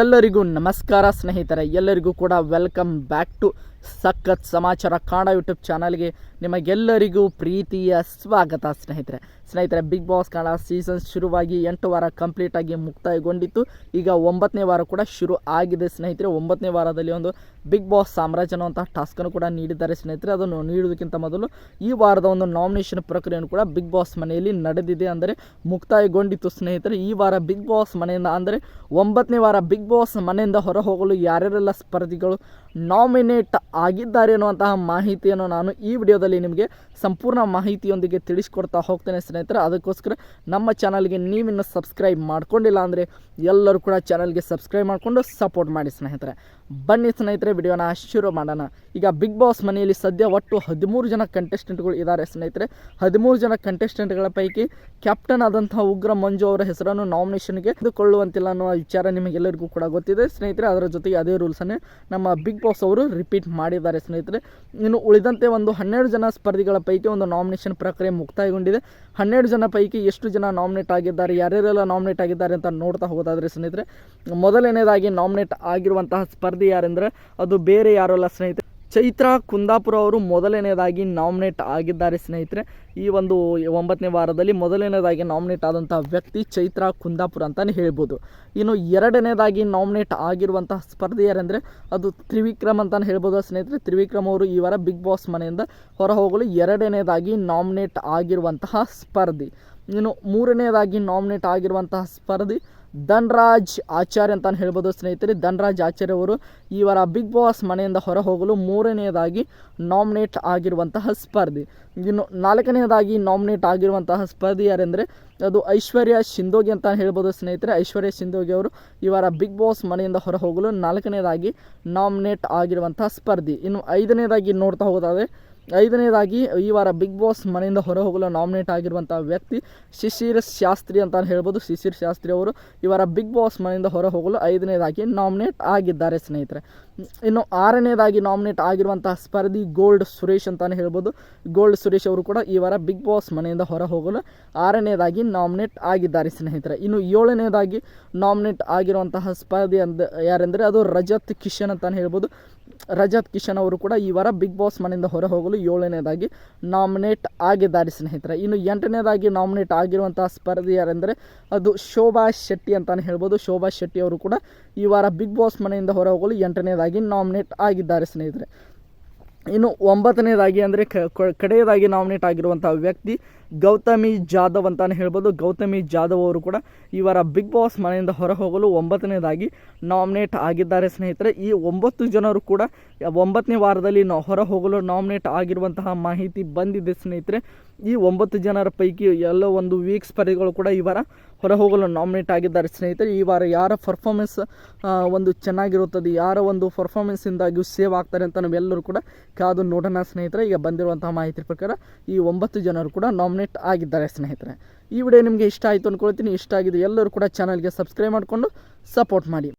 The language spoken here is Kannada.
ಎಲ್ಲರಿಗೂ ನಮಸ್ಕಾರ ಸ್ನೇಹಿತರೆ, ಎಲ್ಲರಿಗೂ ಕೂಡ ವೆಲ್ಕಮ್ ಬ್ಯಾಕ್ ಟು ಸಖತ್ ಸಮಾಚಾರ ಕನ್ನಡ ಯೂಟ್ಯೂಬ್ ಚಾನಲ್ಗೆ ನಿಮಗೆಲ್ಲರಿಗೂ ಪ್ರೀತಿಯ ಸ್ವಾಗತ. ಸ್ನೇಹಿತರೆ ಬಿಗ್ ಬಾಸ್ ಕನ್ನಡ ಸೀಸನ್ ಶುರುವಾಗಿ 8 ವಾರ ಕಂಪ್ಲೀಟ್ ಆಗಿ ಮುಕ್ತಾಯಗೊಂಡಿತ್ತು. ಈಗ 9ನೇ ವಾರ ಕೂಡ ಶುರು ಆಗಿದೆ ಸ್ನೇಹಿತರೆ. 9ನೇ ವಾರದಲ್ಲಿ ಒಂದು ಬಿಗ್ ಬಾಸ್ ಸಾಮ್ರಾಜ್ಯ ಅನ್ನುವಂತಹ ಟಾಸ್ಕನ್ನು ಕೂಡ ನೀಡಿದ್ದಾರೆ ಸ್ನೇಹಿತರೆ. ಅದನ್ನು ನೀಡುವುದಕ್ಕಿಂತ ಮೊದಲು ಈ ವಾರದ ಒಂದು ನಾಮಿನೇಷನ್ ಪ್ರಕ್ರಿಯೆಯನ್ನು ಕೂಡ ಬಿಗ್ ಬಾಸ್ ಮನೆಯಲ್ಲಿ ನಡೆದಿದೆ, ಅಂದರೆ ಮುಕ್ತಾಯಗೊಂಡಿತ್ತು ಸ್ನೇಹಿತರೆ. ಈ ವಾರ ಬಿಗ್ ಬಾಸ್ ಮನೆಯಿಂದ, ಅಂದರೆ 9ನೇ ವಾರ ಬಿಗ್ ಬಾಸ್ ಮನೆಯಿಂದ ಹೊರ ಹೋಗಲು ಯಾರ್ಯಾರೆಲ್ಲ ಸ್ಪರ್ಧಿಗಳು ನಾಮಿನೇಟ್ ಆಗಿದ್ದಾರೆ ಅನ್ನುವಂತಹ ಮಾಹಿತಿಯನ್ನು ನಾನು ಈ ವಿಡಿಯೋದಲ್ಲಿ ನಿಮಗೆ ಸಂಪೂರ್ಣ ಮಾಹಿತಿಯೊಂದಿಗೆ ತಿಳಿಸ್ಕೊಡ್ತಾ ಹೋಗ್ತೇನೆ ಸ್ನೇಹಿತರೆ. ಅದಕ್ಕೋಸ್ಕರ ನಮ್ಮ ಚಾನಲ್ಗೆ ನೀವಿನ್ನು ಸಬ್ಸ್ಕ್ರೈಬ್ ಮಾಡ್ಕೊಂಡಿಲ್ಲ ಅಂದರೆ ಎಲ್ಲರೂ ಕೂಡ ಚಾನಲ್ಗೆ ಸಬ್ಸ್ಕ್ರೈಬ್ ಮಾಡಿಕೊಂಡು ಸಪೋರ್ಟ್ ಮಾಡಿ ಸ್ನೇಹಿತರೆ. ಬನ್ನಿ ಸ್ನೇಹಿತರೆ, ವಿಡಿಯೋನ ಶುರು ಮಾಡೋಣ. ಈಗ ಬಿಗ್ ಬಾಸ್ ಮನೆಯಲ್ಲಿ ಸದ್ಯ ಒಟ್ಟು 13 ಜನ ಕಂಟೆಸ್ಟೆಂಟ್ಗಳು ಇದ್ದಾರೆ ಸ್ನೇಹಿತರೆ. 13 ಜನ ಕಂಟೆಸ್ಟೆಂಟ್ಗಳ ಪೈಕಿ ಕ್ಯಾಪ್ಟನ್ ಆದಂತಹ ಉಗ್ರ ಮಂಜು ಅವರ ಹೆಸರನ್ನು ನಾಮಿನೇಷನ್ಗೆ ತೆಗೆದುಕೊಳ್ಳುವಂತಿಲ್ಲ ಅನ್ನುವ ವಿಚಾರ ನಿಮಗೆಲ್ಲರಿಗೂ ಕೂಡ ಗೊತ್ತಿದೆ ಸ್ನೇಹಿತರೆ. ಅದರ ಜೊತೆಗೆ ಅದೇ ರೂಲ್ಸನ್ನೇ ನಮ್ಮ ಬಿಗ್ ಬಾಸ್ ಅವರು ರಿಪೀಟ್ ಮಾಡಿದ್ದಾರೆ ಸ್ನೇಹಿತರೆ. ಇನ್ನು ಉಳಿದಂತೆ ಒಂದು 12 ಜನ ಸ್ಪರ್ಧಿಗಳ ಪೈಕಿ ಒಂದು ನಾಮಿನೇಷನ್ ಪ್ರಕ್ರಿಯೆ ಮುಕ್ತಾಯಗೊಂಡಿದೆ. 12 ಜನ ಪೈಕಿ ಎಷ್ಟು ಜನ ನಾಮಿನೇಟ್ ಆಗಿದ್ದಾರೆ, ಯಾರ್ಯಾರೆಲ್ಲ ನಾಮಿನೇಟ್ ಆಗಿದ್ದಾರೆ ಅಂತ ನೋಡ್ತಾ ಹೋಗೋದಾದರೆ ಸ್ನೇಹಿತರೆ, ಮೊದಲನೇದಾಗಿ ನಾಮಿನೇಟ್ ಆಗಿರುವಂತಹ ಸ್ಪರ್ಧಿ ಯಾರೆಂದರೆ ಅದು ಬೇರೆ ಯಾರು ಅಲ್ಲ ಸ್ನೇಹಿತರೆ, ಚೈತ್ರಾ ಕುಂದಾಪುರ ಅವರು ಮೊದಲನೇದಾಗಿ ನಾಮಿನೇಟ್ ಆಗಿದ್ದಾರೆ ಸ್ನೇಹಿತರೆ. ಈ ಒಂದು 9ನೇ ವಾರದಲ್ಲಿ ಮೊದಲನೇದಾಗಿ ನಾಮಿನೇಟ್ ಆದಂತಹ ವ್ಯಕ್ತಿ ಚೈತ್ರಾ ಕುಂದಾಪುರ ಅಂತಲೇ ಹೇಳ್ಬೋದು. ಇನ್ನು ಎರಡನೇದಾಗಿ ನಾಮಿನೇಟ್ ಆಗಿರುವಂತಹ ಸ್ಪರ್ಧಿ ಯಾರೆಂದರೆ ಅದು ತ್ರಿವಿಕ್ರಮ್ ಅಂತಲೇ ಹೇಳ್ಬೋದು ಸ್ನೇಹಿತರೆ. ತ್ರಿವಿಕ್ರಮ್ ಅವರು ಈ ವಾರ ಬಿಗ್ ಬಾಸ್ ಮನೆಯಿಂದ ಹೊರ ಹೋಗಲು ಎರಡನೇದಾಗಿ ನಾಮಿನೇಟ್ ಆಗಿರುವಂತಹ ಸ್ಪರ್ಧಿ. ಇನ್ನು ಮೂರನೇದಾಗಿ ನಾಮಿನೇಟ್ ಆಗಿರುವಂತಹ ಸ್ಪರ್ಧಿ ಧನ್ರಾಜ್ ಆಚಾರ್ಯ ಅಂತ ಹೇಳ್ಬೋದು ಸ್ನೇಹಿತರೆ. ಧನ್ರಾಜ್ ಆಚಾರ್ಯ ಅವರು ಈ ವಾರ ಬಿಗ್ ಬಾಸ್ ಮನೆಯಿಂದ ಹೊರ ಹೋಗಲು ಮೂರನೆಯದಾಗಿ ನಾಮಿನೇಟ್ ಆಗಿರುವಂತಹ ಸ್ಪರ್ಧಿ. ಇನ್ನು ನಾಲ್ಕನೆಯದಾಗಿ ನಾಮಿನೇಟ್ ಆಗಿರುವಂತಹ ಸ್ಪರ್ಧಿ ಯಾರೆಂದರೆ ಅದು ಐಶ್ವರ್ಯ ಸಿಂಧೋಗಿ ಅಂತ ಹೇಳ್ಬೋದು ಸ್ನೇಹಿತರೆ. ಐಶ್ವರ್ಯ ಸಿಂಧೋಗಿ ಅವರು ಈ ವಾರ ಬಿಗ್ ಬಾಸ್ ಮನೆಯಿಂದ ಹೊರ ಹೋಗಲು ನಾಲ್ಕನೇದಾಗಿ ನಾಮಿನೇಟ್ ಆಗಿರುವಂತಹ ಸ್ಪರ್ಧಿ. ಇನ್ನು ಐದನೇದಾಗಿ ನೋಡ್ತಾ ಹೋಗೋದಾದರೆ ಐದನೇದಾಗಿ ಈ ವಾರ ಬಿಗ್ ಬಾಸ್ ಮನೆಯಿಂದ ಹೊರ ಹೋಗಲು ನಾಮಿನೇಟ್ ಆಗಿರುವಂಥ ವ್ಯಕ್ತಿ ಶಿಶಿರ್ ಶಾಸ್ತ್ರಿ ಅಂತ ಹೇಳ್ಬೋದು. ಶಿಶಿರ್ ಶಾಸ್ತ್ರಿ ಅವರು ಈ ವಾರ ಬಿಗ್ ಬಾಸ್ ಮನೆಯಿಂದ ಹೊರ ಹೋಗಲು ಐದನೇದಾಗಿ ನಾಮಿನೇಟ್ ಆಗಿದ್ದಾರೆ ಸ್ನೇಹಿತರೆ. ಇನ್ನು ಆರನೇದಾಗಿ ನಾಮಿನೇಟ್ ಆಗಿರುವಂತಹ ಸ್ಪರ್ಧಿ ಗೋಲ್ಡ್ ಸುರೇಶ್ ಅಂತಲೇ ಹೇಳ್ಬೋದು. ಗೋಲ್ಡ್ ಸುರೇಶ್ ಅವರು ಕೂಡ ಈ ವಾರ ಬಿಗ್ ಬಾಸ್ ಮನೆಯಿಂದ ಹೊರ ಹೋಗಲು ಆರನೇದಾಗಿ ನಾಮಿನೇಟ್ ಆಗಿದ್ದಾರೆ ಸ್ನೇಹಿತರೆ. ಇನ್ನು ಏಳನೇದಾಗಿ ನಾಮಿನೇಟ್ ಆಗಿರುವಂತಹ ಸ್ಪರ್ಧಿ ಯಾರೆಂದರೆ ಅದು ರಜತ್ ಕಿಶನ್ ಅಂತಲೇ ಹೇಳ್ಬೋದು. ರಜತ್ ಕಿಶನ್ ಅವರು ಕೂಡ ಈ ವಾರ ಬಿಗ್ ಬಾಸ್ ಮನೆಯಿಂದ ಹೊರ ಹೋಗಲು ಏಳನೇದಾಗಿ ನಾಮಿನೇಟ್ ಆಗಿದ್ದಾರೆ ಸ್ನೇಹಿತರೆ. ಇನ್ನು ಎಂಟನೇದಾಗಿ ನಾಮಿನೇಟ್ ಆಗಿರುವಂತಹ ಸ್ಪರ್ಧಿ ಯಾರೆಂದರೆ ಅದು ಶೋಭಾ ಶೆಟ್ಟಿ ಅಂತಲೇ ಹೇಳ್ಬೋದು. ಶೋಭಾ ಶೆಟ್ಟಿ ಅವರು ಕೂಡ ಈ ವಾರ ಬಿಗ್ ಬಾಸ್ ಮನೆಯಿಂದ ಹೊರ ಹೋಗಲು ಎಂಟನೇದಾಗಿ ನಾಮಿನೇಟ್ ಆಗಿದ್ದಾರೆ ಸ್ನೇಹಿತರೆ. ಇನ್ನು ಒಂಬತ್ತನೇದಾಗಿ ಅಂದರೆ ಕಡೆಯದಾಗಿ ನಾಮಿನೇಟ್ ಆಗಿರುವಂಥ ವ್ಯಕ್ತಿ ಗೌತಮಿ ಜಾಧವ್ ಅಂತಲೇ ಹೇಳ್ಬೋದು. ಗೌತಮಿ ಜಾಧವ್ ಅವರು ಕೂಡ ಈ ವಾರ ಬಿಗ್ ಬಾಸ್ ಮನೆಯಿಂದ ಹೊರ ಹೋಗಲು 9ನೇದಾಗಿ ನಾಮಿನೇಟ್ ಆಗಿದ್ದಾರೆ ಸ್ನೇಹಿತರೆ. ಈ 9 ಜನರು ಕೂಡ 9ನೇ ವಾರದಲ್ಲಿ ಹೊರ ಹೋಗಲು ನಾಮಿನೇಟ್ ಆಗಿರುವಂತಹ ಮಾಹಿತಿ ಬಂದಿದೆ ಸ್ನೇಹಿತರೆ. ಈ 9 ಜನರ ಪೈಕಿ ಎಲ್ಲ ಒಂದು ವೀಕ್ ಸ್ಪರ್ಧಿಗಳು ಕೂಡ ಈ ವಾರ ಹೊರ ಹೋಗಲು ನಾಮಿನೇಟ್ ಆಗಿದ್ದಾರೆ ಸ್ನೇಹಿತರೆ. ಈ ವಾರ ಯಾರ ಪರ್ಫಾರ್ಮೆನ್ಸ್ ಒಂದು ಚೆನ್ನಾಗಿರುತ್ತದೆ, ಯಾರ ಒಂದು ಪರ್ಫಾರ್ಮೆನ್ಸಿಂದಾಗಿ ಸೇವ್ ಆಗ್ತಾರೆ ಅಂತ ನಾವೆಲ್ಲರೂ ಕೂಡ ಕಾದು ನೋಡೋಣ ಸ್ನೇಹಿತರೆ. ಈಗ ಬಂದಿರುವಂತಹ ಮಾಹಿತಿ ಪ್ರಕಾರ ಈ 9 ಜನರು ಕೂಡ ನಾಮಿನೇಟ್ ಆಗಿದ್ದಾರೆ ಸ್ನೇಹಿತರೆ. ಈ ವಿಡಿಯೋ ನಿಮಗೆ ಇಷ್ಟ ಆಯಿತು ಅಂದ್ಕೊಳ್ತೀನಿ. ಇಷ್ಟ ಆಗಿದೆ ಎಲ್ಲರೂ ಕೂಡ ಚಾನಲ್ಗೆ ಸಬ್ಸ್ಕ್ರೈಬ್ ಮಾಡಿಕೊಂಡು ಸಪೋರ್ಟ್ ಮಾಡಿ.